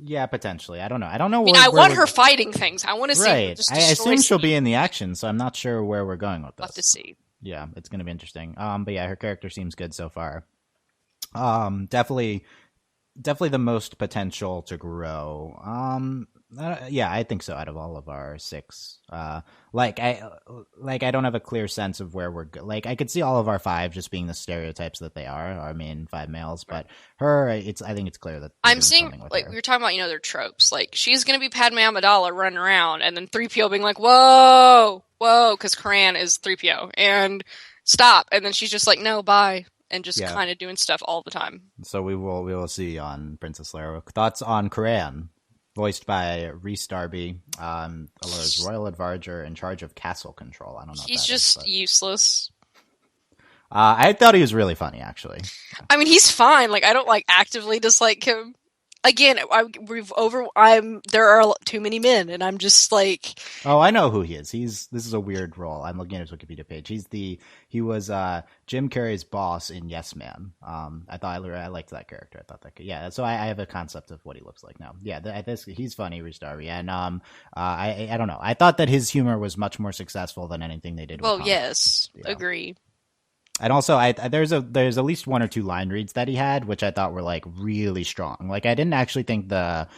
S1: Yeah, potentially. I don't know. I don't know.
S2: I mean, I want her fighting things. I want to see.
S1: Right. I assume she'll be in the action, so I'm not sure where we're going with this.
S2: We'll have to see.
S1: Yeah, it's going to be interesting. But yeah, her character seems good so far. Definitely the most potential to grow. Yeah, I think so. Out of all of our 6, I don't have a clear sense of where we're like. I could see all of our 5 just being the stereotypes that they are. I mean, 5 males, but her, I think it's clear that
S2: I'm seeing like we were talking about. Their tropes. Like she's gonna be Padme Amidala running around, and then 3PO being like, "Whoa, whoa," because Karan is 3PO, and stop, and then she's just like, "No, bye." And just kind of doing stuff all the time. So
S1: we will see on Princess Leia. Thoughts on Karan? Voiced by Rhys Darby, Allura's royal advisor in charge of castle control. I don't know.
S2: He's just useless.
S1: I thought he was really funny, actually.
S2: I mean, he's fine. Like, I don't like actively dislike him. Again, there are too many men, and I'm just like.
S1: Oh, I know who he is. This is a weird role. I'm looking at his Wikipedia page. He was Jim Carrey's boss in Yes Man. I liked that character. I thought that so I have a concept of what he looks like now. Yeah, he's funny, Rhys Darby, and I don't know. I thought that his humor was much more successful than anything they did.
S2: Well, yes, agree.
S1: And also, there's at least 1 or 2 line reads that he had, which I thought were like really strong. Like I didn't actually think the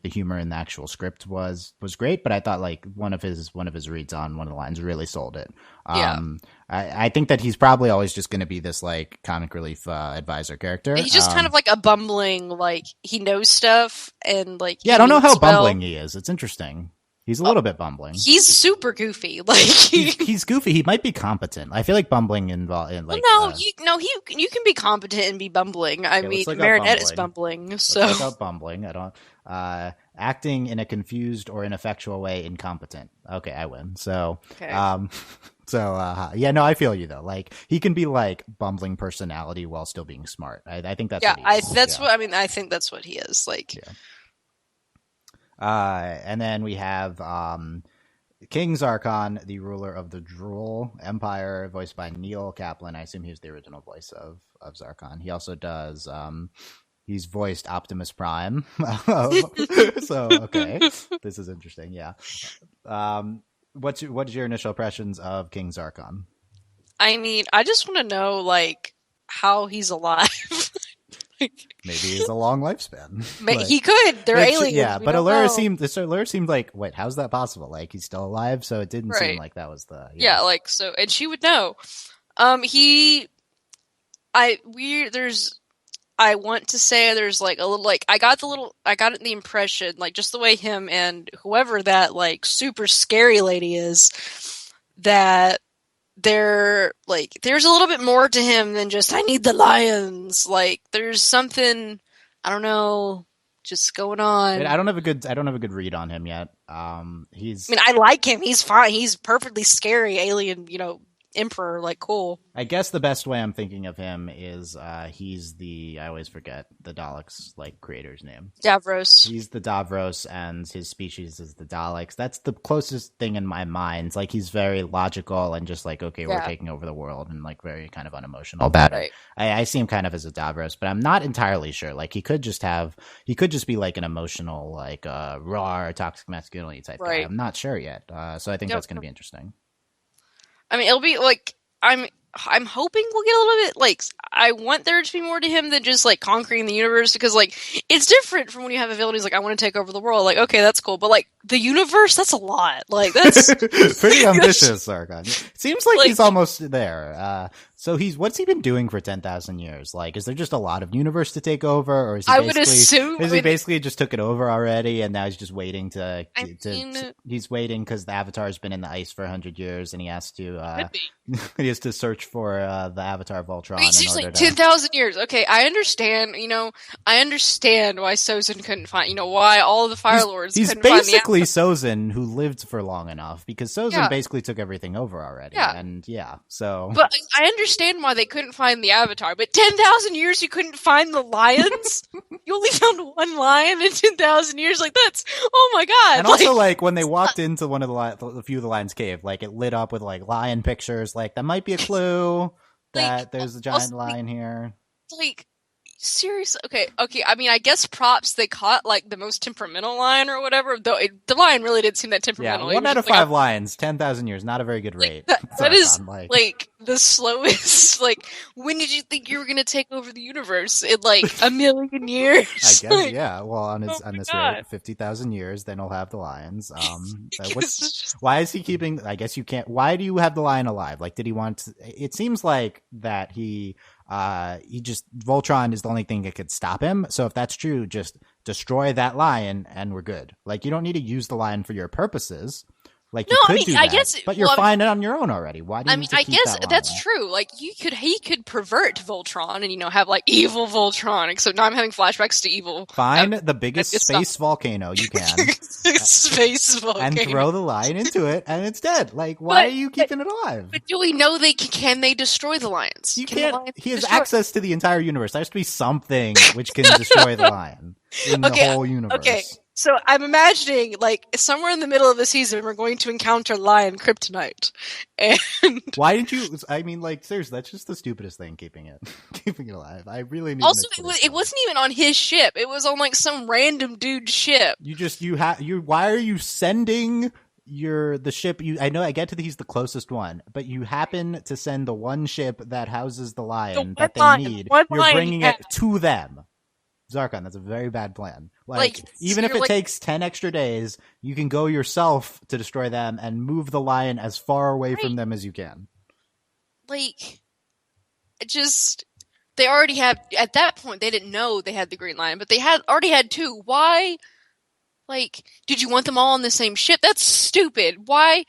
S1: humor in the actual script was great, but I thought like one of his reads on one of the lines really sold it. I think that he's probably always just going to be this like comic relief advisor character.
S2: He's just kind of like a bumbling, like he knows stuff and like
S1: I don't know how bumbling he is. It's interesting. He's a little bit bumbling.
S2: He's super goofy. Like
S1: he's goofy. He might be competent. I feel like bumbling involved in like.
S2: Well, you can be competent and be bumbling. I mean, Marinette is bumbling. So
S1: let's look up bumbling. I don't. Acting in a confused or ineffectual way, incompetent. Okay, I win. So. Okay. I feel you though. Like he can be like bumbling personality while still being smart. I think that's
S2: I think that's what he is. Like. Yeah.
S1: And then we have King Zarkon, the ruler of the Drool Empire, voiced by Neil Kaplan. I assume he was the original voice of Zarkon. He also does he's voiced Optimus Prime. So okay, this is interesting. Yeah. What's your initial impressions of King Zarkon?
S2: I mean, I just want to know like how he's alive.
S1: Maybe he has a long lifespan.
S2: He could. They're aliens.
S1: Yeah, but Allura seemed like, wait, how's that possible? Like he's still alive, so it didn't seem like that was the.
S2: Yeah, like so, and she would know. I want to say there's like a little like I got the impression like just the way him and whoever that like super scary lady is that. There's a little bit more to him than just I need the lions. Like there's something I don't know just going on.
S1: I don't have a good read on him yet. I
S2: like him. He's fine. He's perfectly scary alien, emperor. Like, cool.
S1: I guess the best way I'm thinking of him is he's I always forget the Daleks like creator's name.
S2: Davros.
S1: He's the Davros, and his species is the Daleks. That's the closest thing in my mind. Like, he's very logical and just like, okay, we're taking over the world, and like very kind of unemotional about it. I see him kind of as a Davros, but I'm not entirely sure. Like, he could just be like an emotional, like raw toxic masculinity type guy. I'm not sure yet. So I think that's going to be interesting.
S2: I mean, it'll be like, I'm hoping we'll get a little bit, like, I want there to be more to him than just, like, conquering the universe, because, like, it's different from when you have a villain who's like, I want to take over the world. Like, okay, that's cool, but, like, the universe, that's a lot. Like, that's...
S1: Pretty ambitious, Zarkon. It seems like he's almost there. So what's he been doing for 10,000 years? Like, is there just a lot of universe to take over, or is he basically just took it over already, and now he's just waiting he's waiting because the Avatar's been in the ice for 100 years, and he has to search for the Avatar Voltron.
S2: It's like 10,000 years. Okay, I understand. I understand why Sozin couldn't find. Why all of the Fire Lords.
S1: He's basically Sozin who lived for long enough, because Sozin basically took everything over already. Yeah. And so. But
S2: I understand why they couldn't find the Avatar, but 10,000 years you couldn't find the lions? You only found one lion in 10,000 years? Like, that's, oh my god.
S1: And also, like, when they walked into one of a few of the lions' cave, like, it lit up with, like, lion pictures. Like, that might be a clue that there's a giant lion here.
S2: Like, seriously? Okay. I mean, I guess props, they caught, like, the most temperamental lion or whatever, though the lion really didn't seem that temperamental.
S1: Yeah, 1 out of 5 lions, 10,000 years, not a very good rate.
S2: That is, like, the slowest, like, when did you think you were going to take over the universe? In, like, a million years?
S1: I guess, yeah. Well, on this rate, 50,000 years, then he'll have the lions. Why is he keeping, I guess you can't, why do you have the lion alive? Like, did he want to, it seems like that Voltron is the only thing that could stop him. So if that's true, just destroy that lion and we're good. Like, you don't need to use the lion for your purposes. Like, you could do that, but you're fine on your own already. Why do you need to keep that lion?
S2: That's true. Like, he could pervert Voltron and, have, like, evil Voltron, except now I'm having flashbacks to evil.
S1: Find the biggest space volcano you can.
S2: Space volcano.
S1: And throw the lion into it, and it's dead. Like, why are you keeping it alive?
S2: But do we know can they destroy the lions?
S1: You can't. He has access to the entire universe. There has to be something which can destroy the lion in the whole universe. Okay.
S2: So I'm imagining, like, somewhere in the middle of the season, we're going to encounter lion kryptonite. And
S1: why didn't you? I mean, like, seriously, that's just the stupidest thing. Keeping it alive. I really need.
S2: Also, it wasn't even on his ship. It was on, like, some random dude's ship.
S1: Why are you sending the ship? I know I get to he's the closest one, but you happen to send the one ship that houses the lion that they need. You're bringing it to them. Zarkon, that's a very bad plan. Like even if it takes 10 extra days, you can go yourself to destroy them and move the lion as far away from them as you can.
S2: Like, they already have, at that point, they didn't know they had the Green Lion, but they already had 2. Why? Like, did you want them all on the same ship? That's stupid. Why?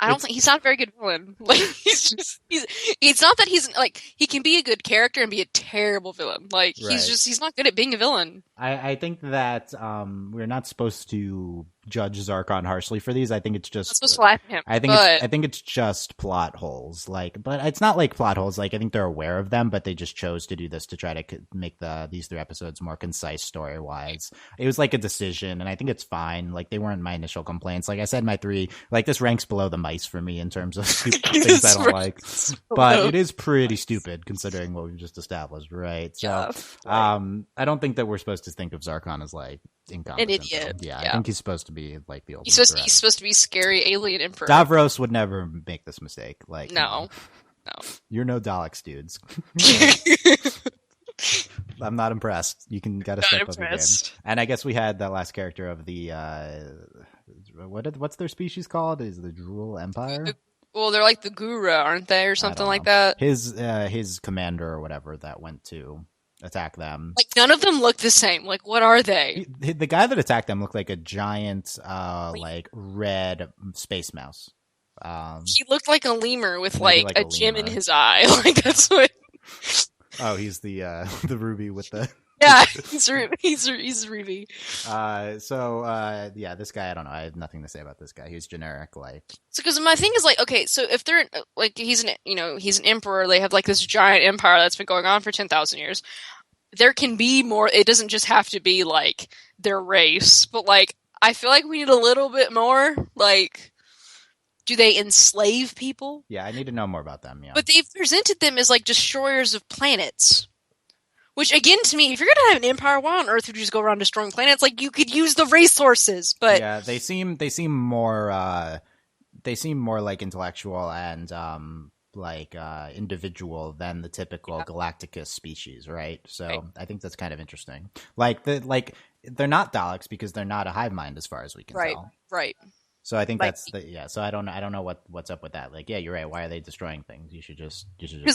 S2: I don't think he's not a very good villain. Like, it's not that he's like, he can be a good character and be a terrible villain. Like, he's not good at being a villain.
S1: I think that we're not supposed to judge Zarkon harshly for these. I think it's just
S2: supposed to laugh at him.
S1: I think it's just plot holes. Like, but it's not like plot holes. Like, I think they're aware of them, but they just chose to do this to try to make these 3 episodes more concise story wise. It was like a decision, and I think it's fine. Like, they weren't my initial complaints. Like I said, my 3, like, this ranks below the mice for me in terms of things I don't like. But it is pretty stupid considering what we've just established, right? So, I don't think that we're supposed to think of Zarkon as like incompetent.
S2: An idiot.
S1: Yeah, I think he's supposed to be like the ultimate
S2: he's supposed to be scary alien emperor.
S1: Davros would never make this mistake. Like,
S2: no.
S1: You're no Daleks, dudes. I'm not impressed. You gotta step up your game. And I guess we had that last character of the what's their species called? Is the Drool Empire?
S2: Well, they're like the Gura, aren't they, or something like that?
S1: His commander or whatever that went to attack them.
S2: Like, none of them look the same. Like, what are they?
S1: The guy that attacked them looked like a giant, like, red space mouse.
S2: He looked like a lemur with, like a gem in his eye. Like, that's what...
S1: Oh, he's the ruby with the...
S2: Yeah, he's Ruby.
S1: Yeah, this guy, I don't know. I have nothing to say about this guy. He's generic, like.
S2: So, because my thing is like, okay, so if they're like, he's an emperor. They have like this giant empire that's been going on for 10,000 years. There can be more. It doesn't just have to be like their race, but like I feel like we need a little bit more. Like, do they enslave people?
S1: Yeah, I need to know more about them. Yeah,
S2: but they've presented them as like destroyers of planets. Which, again, to me, if you're gonna have an empire, why on earth would you just go around destroying planets? Like, you could use the resources, but
S1: yeah, they seem more like intellectual and individual than the typical Galacticus species, right? So right. I think that's kind of interesting. They're not Daleks because they're not a hive mind as far as we can tell.
S2: Right.
S1: So I think that's So I don't know what's up with that. Like, yeah, you're right. Why are they destroying things? You should just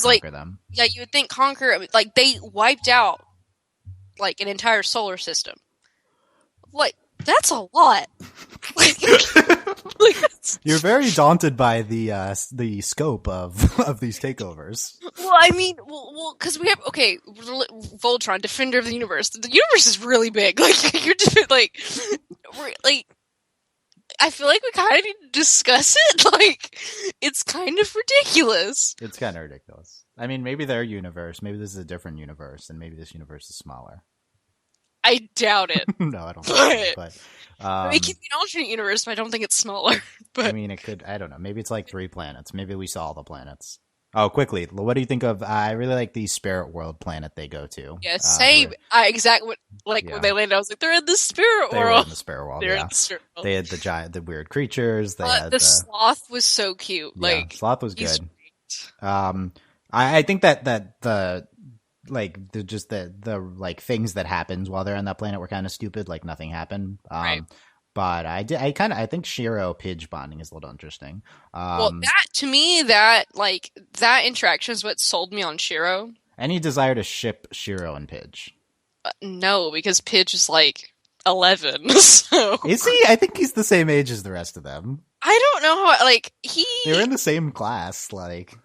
S1: conquer them.
S2: Yeah, you would think conquer. Like, they wiped out like an entire solar system. Like, that's a lot.
S1: You're very daunted by the scope of these takeovers.
S2: Well, I mean, because we have Voltron, Defender of the Universe. The universe is really big. Like, you're just like. I feel like we kind of need to discuss it. Like, it's kind of ridiculous.
S1: It's kind of ridiculous. I mean, maybe their universe, maybe this is a different universe, and maybe this universe is smaller.
S2: I doubt it.
S1: No, I don't think so. But
S2: it could be an alternate universe, but I don't think it's smaller. But
S1: I mean, it could. I don't know. Maybe it's like 3 planets. Maybe we saw all the planets. Oh, quickly, what do you think of? I really like the Spirit World planet they go to.
S2: Yeah, same. Exactly. When they landed, I was like, they're in the Spirit World.
S1: They were in the Spirit World.
S2: They're in the Spirit World.
S1: They had the weird creatures. They had
S2: the sloth was so cute.
S1: Yeah,
S2: like
S1: sloth was good. I think that the things that happens while they're on that planet were kind of stupid. Like nothing happened.
S2: Right.
S1: But I think Shiro Pidge bonding is a little interesting.
S2: That interaction is what sold me on Shiro.
S1: Any desire to ship Shiro and Pidge?
S2: No, because Pidge is like 11. So
S1: is he? I think he's the same age as the rest of them.
S2: I don't know how.
S1: They're in the same class. Like.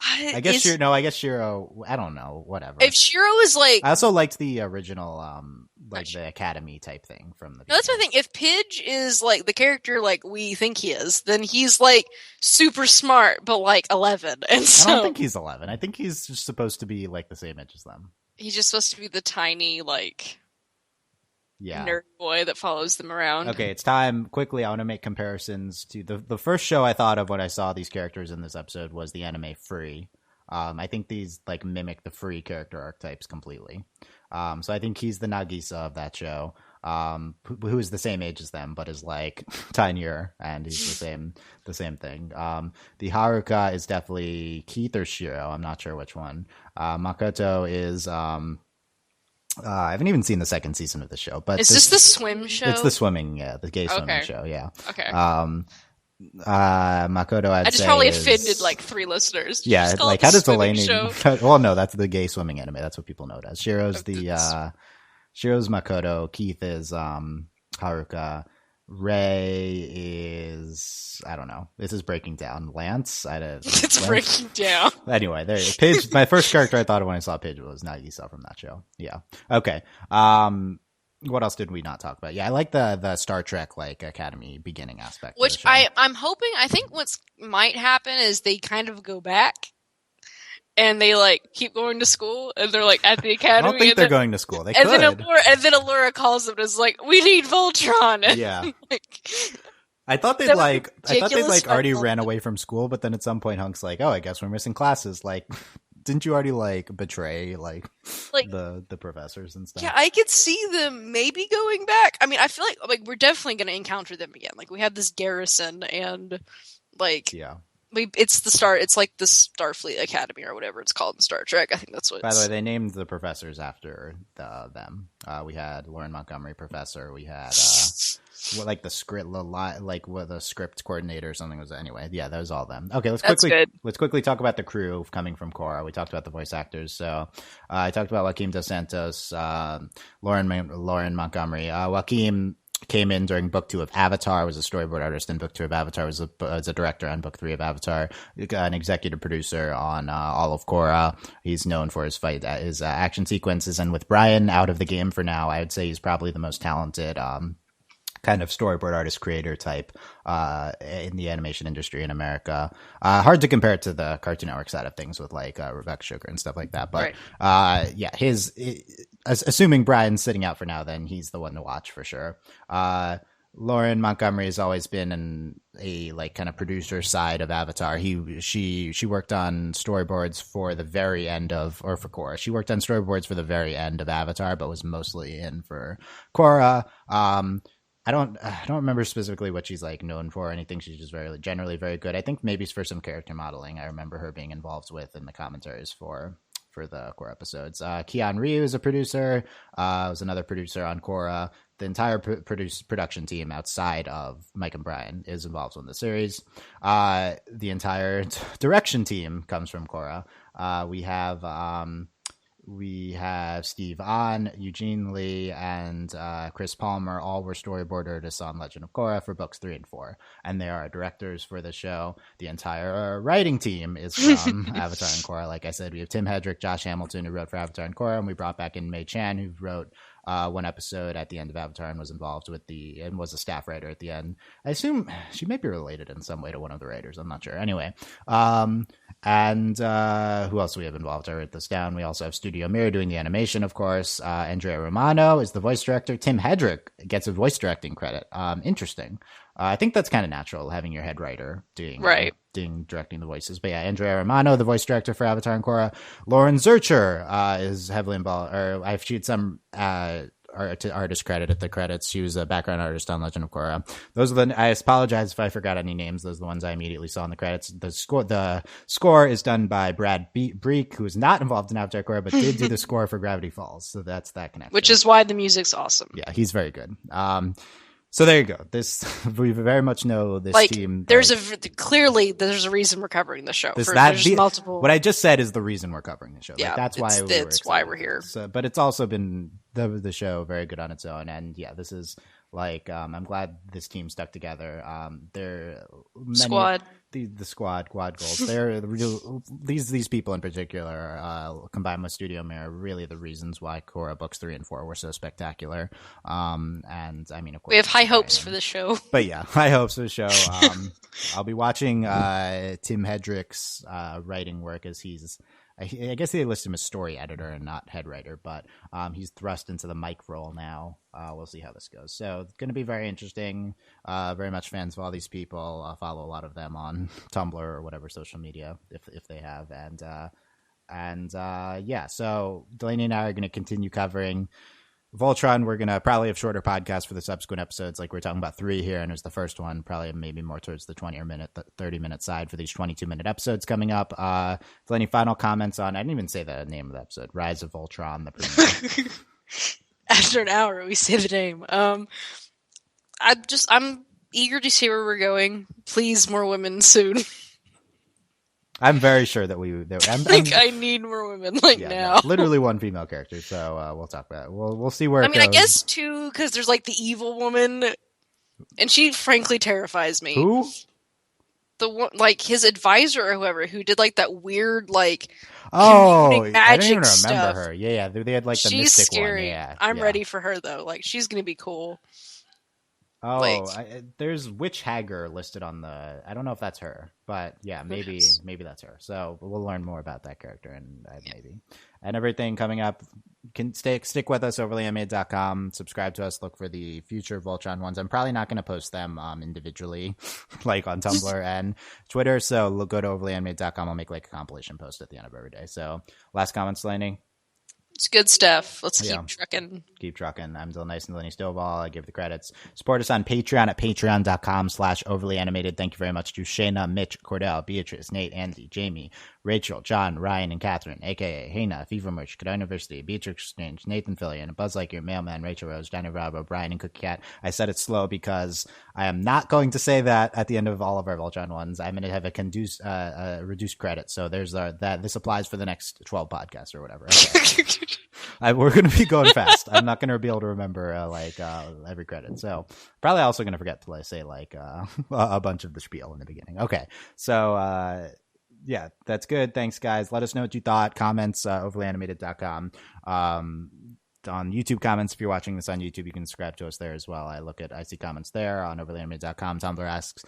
S1: I guess Shiro. I don't know. Whatever.
S2: If Shiro is like,
S1: I also liked the original, the Academy type thing from the.
S2: No, that's my thing. If Pidge is like the character like we think he is, then he's like super smart, but like 11. And so
S1: I don't think he's 11. I think he's just supposed to be like the same age as them.
S2: He's just supposed to be the tiny nerd boy that follows them around.
S1: Okay, it's time. Quickly, I want to make comparisons to the first show I thought of when I saw these characters in this episode was the anime Free. I think these mimic the Free character archetypes completely. So I think he's the Nagisa of that show, who is the same age as them, but is like tinier, and he's the same thing. The Haruka is definitely Keith or Shiro. I'm not sure which one. Makoto is. I haven't even seen the second season of the show, but
S2: is this the swim show?
S1: It's the swimming, the gay swimming show, yeah.
S2: Okay.
S1: Makoto, I
S2: just probably offended like 3 listeners.
S1: Yeah, like how does Delaney? Well, no, that's the gay swimming anime. That's what people know it as. Shiro's Makoto. Keith is Haruka. Ray is, I don't know. This is breaking down. Lance?
S2: It's breaking down.
S1: Anyway, there. Pidge. My first character I thought of when I saw Pidge was Nagisa from that show. Yeah. Okay. What else did we not talk about? Yeah, I like the Star Trek Academy beginning aspect.
S2: Which I'm hoping. I think what's might happen is they kind of go back. And they keep going to school, and they're at the academy.
S1: I don't think they're going to school. They
S2: could.
S1: And
S2: then Allura calls them and is like, "We need Voltron." And
S1: yeah. I thought they'd already ran away from school, but then at some point Hunk's like, "Oh, I guess we're missing classes." Didn't you already betray the professors and stuff?
S2: Yeah, I could see them maybe going back. I mean, I feel like we're definitely going to encounter them again. We have this garrison, and
S1: yeah.
S2: It's the Starfleet Academy or whatever it's called in Star Trek. I think that's what.
S1: By the way, they named the professors after them. We had Lauren Montgomery professor. We had the script coordinator or something was. Anyway, yeah, that was all them. Okay, let's quickly talk about the crew coming from Korra. We talked about the voice actors. So I talked about Joaquim Dos Santos, Lauren Montgomery. Joaquim. came in during book 2 of Avatar, was a storyboard artist in book 2 of Avatar, was a director on book 3 of Avatar, an executive producer on all of Korra. He's known for his action sequences, and with Brian out of the game for now, I would say he's probably the most talented kind of storyboard artist creator type in the animation industry in America. Hard to compare it to the Cartoon Network side of things with like Rebecca Sugar and stuff like that. But assuming Brian's sitting out for now, then he's the one to watch for sure. Lauren Montgomery has always been in a like kind of producer side of Avatar. She worked on storyboards for the very end of, or for Korra. She worked on storyboards for the very end of Avatar, but was mostly in for Korra. I don't remember specifically what she's like known for or anything. She's just generally very good. I think maybe it's for some character modeling. I remember her being involved with in the commentaries for the Korra episodes. Keon Ryu is a producer. Was another producer on Korra. The entire production team outside of Mike and Brian is involved in the series. The entire direction team comes from Korra. We have Steve Ahn, Eugene Lee, and Chris Palmer. All were storyboard artists on Legend of Korra for books 3 and 4. And they are directors for the show. The entire writing team is from Avatar and Korra. Like I said, we have Tim Hedrick, Josh Hamilton, who wrote for Avatar and Korra, and we brought back in Mei Chan, who wrote one episode at the end of Avatar and was involved with and was a staff writer at the end. I assume she might be related in some way to one of the writers. I'm not sure. Anyway, and who else do we have involved? I wrote this down. We also have Studio Mirror doing the animation, of course. Andrea Romano is the voice director. Tim Hedrick gets a voice directing credit. Interesting. I think that's kind of natural, having your head writer directing the voices. But yeah, Andrea Romano, the voice director for Avatar and Korra. Lauren Zurcher is heavily involved, or I've she'd some artist credit at the credits. She was a background artist on Legend of Korra. Those are I apologize if I forgot any names. Those are the ones I immediately saw in the credits. The score is done by Brad Breek, who is not involved in Avatar Korra, but did do the score for Gravity Falls. So that's that connection.
S2: Which is why the music's awesome.
S1: Yeah, he's very good. So there you go. We very much know this team.
S2: Clearly there's a reason we're covering the show. Multiple.
S1: What I just said is the reason we're covering the show.
S2: Yeah,
S1: that's
S2: why we're here.
S1: So, but it's also been the show very good on its own, and yeah, this is like I'm glad this team stuck together. There
S2: squad.
S1: The squad goals. They're these people in particular, combined with Studio Mirror, really the reasons why Korra books 3 and 4 were so spectacular. And I mean, of course,
S2: we have high hopes for the show.
S1: But yeah, high hopes for the show. I'll be watching Tim Hedrick's writing work, as I guess they list him as story editor and not head writer, but he's thrust into the mic role now. We'll see how this goes. So it's going to be very interesting. Very much fans of all these people. Follow a lot of them on Tumblr or whatever social media if they have. And yeah, so Delaney and I are going to continue covering Voltron. We're going to probably have shorter podcasts for the subsequent episodes. Like we're talking about 3 here, and it was the first one, probably maybe more towards the 30-minute side for these 22-minute episodes coming up. Delaney, final comments on, I didn't even say the name of the episode, Rise of Voltron, the premiere.
S2: After an hour, we say the name. I'm eager to see where we're going. Please, more women soon.
S1: I'm very sure that
S2: I need more women now.
S1: No, literally one female character, so we'll talk about it. We'll see where it goes.
S2: I guess two, because there's like the evil woman, and she frankly terrifies me.
S1: Who?
S2: The one, like his advisor or whoever, who did like that weird magic
S1: I didn't even remember
S2: stuff.
S1: Her. Yeah, they had like the
S2: she's
S1: mystic
S2: scary.
S1: one. Yeah,
S2: I'm ready for her though. Like she's gonna be cool.
S1: Oh, there's Witch Hager listed on the. I don't know if that's her, but yeah, maybe that's her. So we'll learn more about that character and everything coming up. Can stick with us, overlyanimated.com. Subscribe to us. Look for the future Voltron ones. I'm probably not going to post them individually, like on Tumblr and Twitter. So go to overlyanimated.com. I'll make like a compilation post at the end of every day. So last comments, Delaney.
S2: It's good stuff. Let's keep trucking.
S1: Keep trucking. I'm Dylan Nice and Delaney Stovall. I give the credits. Support us on Patreon at patreon.com/overlyanimated. Thank you very much to Shayna, Mitch, Cordell, Beatrice, Nate, Andy, Jamie, Rachel, John, Ryan, and Catherine, a.k.a. Hena, Fever Merch, Cadar University, Beatrix Exchange, Nathan Fillion, Buzz Lightyear, Mailman, Rachel Rose, Johnny Bravo, Brian, and Cookie Cat. I said it slow because I am not going to say that at the end of all of our Voltron ones. I'm going to have a reduced credit. So there's this applies for the next 12 podcasts or whatever. Okay. We're going to be going fast. I'm not going to be able to remember every credit. So probably also going to forget to say a bunch of the spiel in the beginning. Okay. So yeah, that's good. Thanks, guys. Let us know what you thought. Comments, overlyanimated.com. On YouTube comments, if you're watching this on YouTube, you can subscribe to us there as well. I see comments there on overlyanimated.com. Tumblr asks,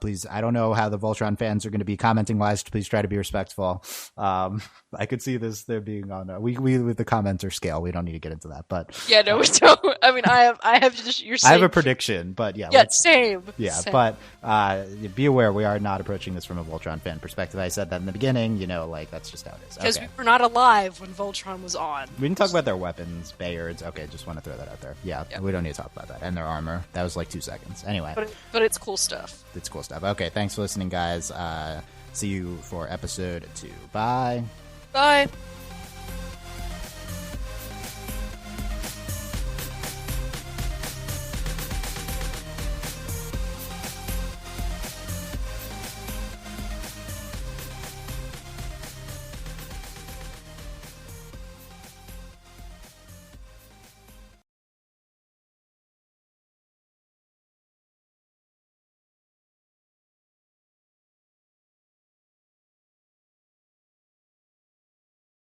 S1: please, I don't know how the Voltron fans are going to be commenting wise. Please try to be respectful. I could see this there being on we with the commenter scale. We don't need to get into that, but
S2: yeah, no, we don't. I mean, I have just I
S1: have a prediction, but yeah,
S2: same.
S1: But be aware we are not approaching this from a Voltron fan perspective. I said that in the beginning. That's just how it is.
S2: Because we were not alive when Voltron was on.
S1: We didn't talk about their weapons. Bayards. Okay, just want to throw that out there. Yeah, we don't need to talk about that. And their armor. That was like 2 seconds. Anyway.
S2: But it's cool stuff.
S1: It's cool stuff. Okay, thanks for listening, guys. See you for episode 2. Bye.
S2: Bye.